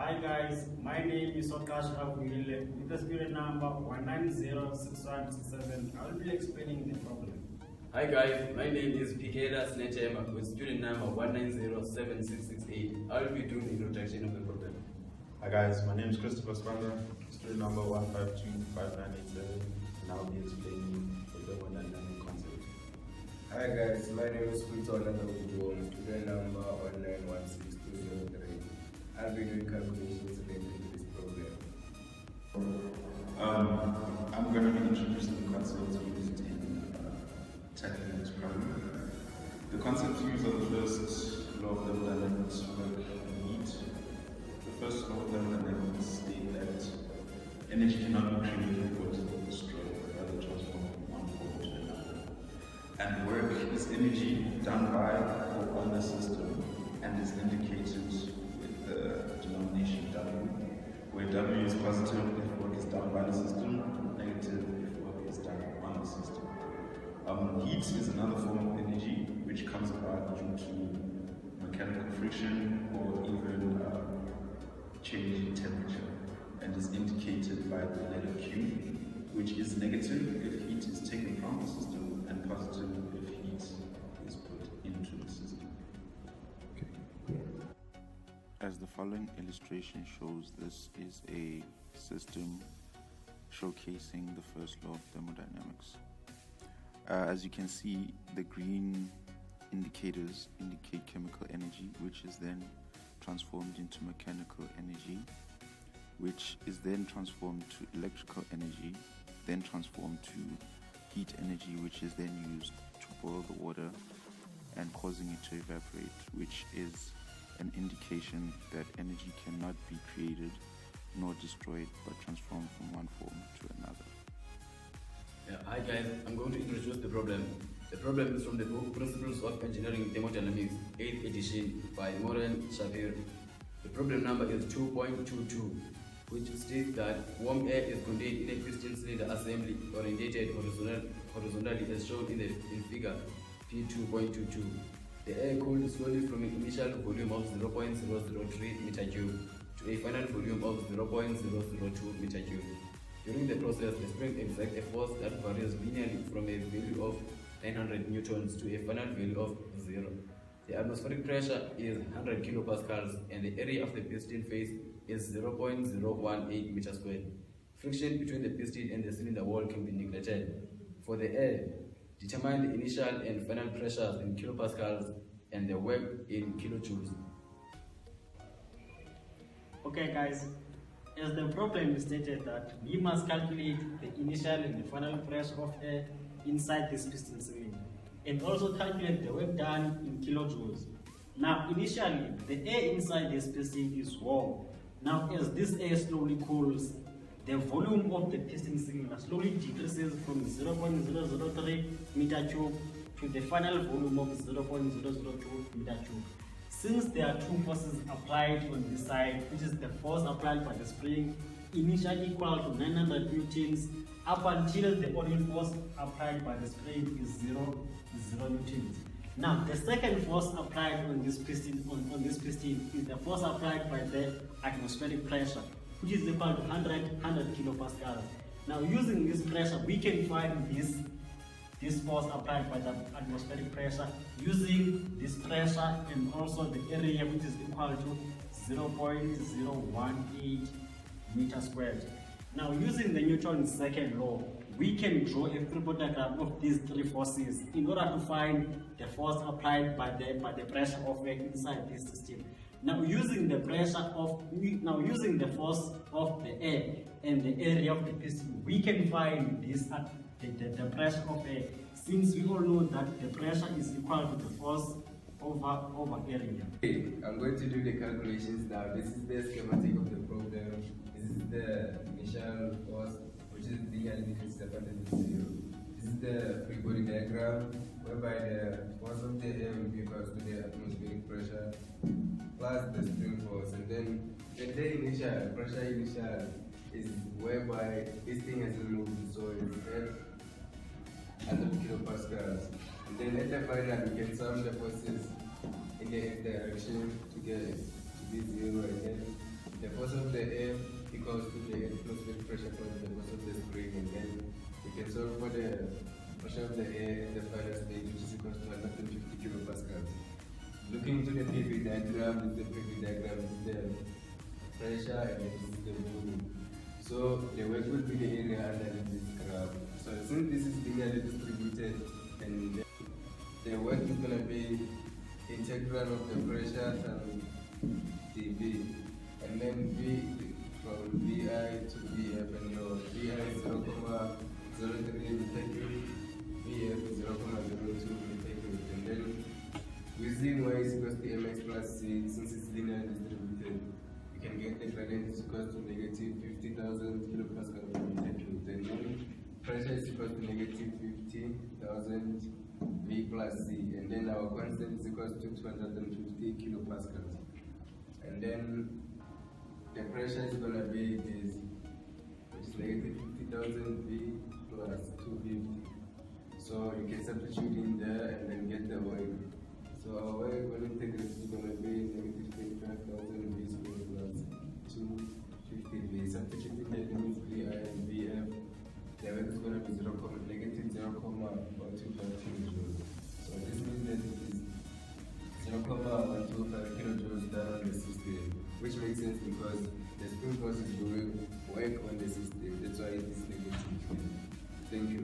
Hi guys, my name is Sokash Abuile with the student number 1906167. I will be explaining the problem. Hi guys, my name is Pikeda Snetema with student number 1907668. I will be doing the introduction of the problem. Hi guys, my name is Christopher Spanda, student number 1525987, and I will be explaining the thermodynamic concept. Hi guys, my name is Kuitola Nabugo, student number 1916203. I'll be doing calculations related to this problem. I'm going to be introducing the concepts used in tackling this problem. The concepts used are the first law of thermodynamics, work and heat. The first law of thermodynamics states that energy cannot be created or destroyed, but rather transformed from one form to another. And work is energy done by or on the system and is indicated with the denomination W, where W is positive if work is done by the system, negative if work is done on the system. Heat is another form of energy which comes about due to mechanical friction or even change in temperature, and is indicated by the letter Q, which is negative if heat is taken from the system and positive if heat is put into the system. As the following illustration shows, this is a system showcasing the first law of thermodynamics. As you can see, the green indicators indicate chemical energy, which is then transformed into mechanical energy, which is then transformed to electrical energy, then transformed to heat energy, which is then used to boil the water and causing it to evaporate, which is an indication that energy cannot be created nor destroyed but transformed from one form to another. Hi guys, I'm going to introduce the problem. The problem is from the book Principles of Engineering Thermodynamics, 8th edition by Moran Shapir. The problem number is 2.22, which states that warm air is contained in a piston cylinder assembly orientated horizontally as shown in figure P2.22. The air cooled slowly from an initial volume of 0.003 meter cube to a final volume of 0.002 meter cube. During the process, the spring exerts a force that varies linearly from a value of 900 newtons to a final value of 0. The atmospheric pressure is 100 kilopascals and the area of the piston face is 0.018 meters squared. Friction between the piston and the cylinder wall can be neglected. For the air, determine the initial and final pressures in kilopascals and the work in kilojoules. Okay guys, as the problem is stated that we must calculate the initial and the final pressure of air inside this piston cylinder and also calculate the work done in kilojoules. Now initially the air inside this piston is warm. Now as this air slowly cools, the volume of the piston cylinder slowly decreases from 0.003 meter cube to the final volume of 0.002 meter cube. Since there are two forces applied on this side, which is the force applied by the spring, initially equal to 900 newtons, up until the only force applied by the spring is 0 newtons. Now, the second force applied on this piston, is the force applied by the atmospheric pressure, which is equal to 100 kilopascals. Now, using this pressure, we can find this force applied by the atmospheric pressure using this pressure and also the area, which is equal to 0.018 meters squared. Now, using the Newton's second law, we can draw a three-point diagram of these three forces in order to find the force applied by the pressure of air inside this system. Now, using the force of the air and the area of the piston, we can find the pressure of air, since we all know that the pressure is equal to the force over area. Okay, I'm going to do the calculations now. This is the schematic of the problem. This is the initial force, which is the decrease separated to 0. This is the free body diagram, whereby the force of the air will be equal to the atmospheric pressure plus the spring force, and then the initial pressure is whereby this thing has been moved, so it's 100 kilopascals. And then at the final, we can sum the forces in the x direction to get it to be 0 again. the force of the air equals to the atmospheric pressure plus the force of the spring, and then we can solve for the pressure of the air in the final state, which is equal to 150 kilopascals. Looking to the PV diagram, this is the PV diagram, this is the pressure, and this is the volume. So the work will be the area under this graph. So since this is linearly distributed, and the work is going to be integral of the pressure times dV, and then V from VI to VF, and your VI is 0.03 meter cube, VF is 0.02 meter cube, and then using Y is equals to mx plus c, since it's linearly distributed, you can get the gradient is equals to negative 50,000 kilopascal per meter cube, and then pressure is equals to negative 50,000 V plus C, and then our constant is equals to 250 kilopascals. And then the pressure is going to be this, which is negative 50,000 V plus 250. So you can substitute in there and then get the work. So our work volume integral is going to be negative 25,000 V squared plus 250 V. Substituting the limits VI and VF, the work is going to be negative 0.125 kilojoules. So this means that it is 0.125 kilojoules down on the system, which makes sense because the spring force is doing work on the system. That's why it is negative. Thank you.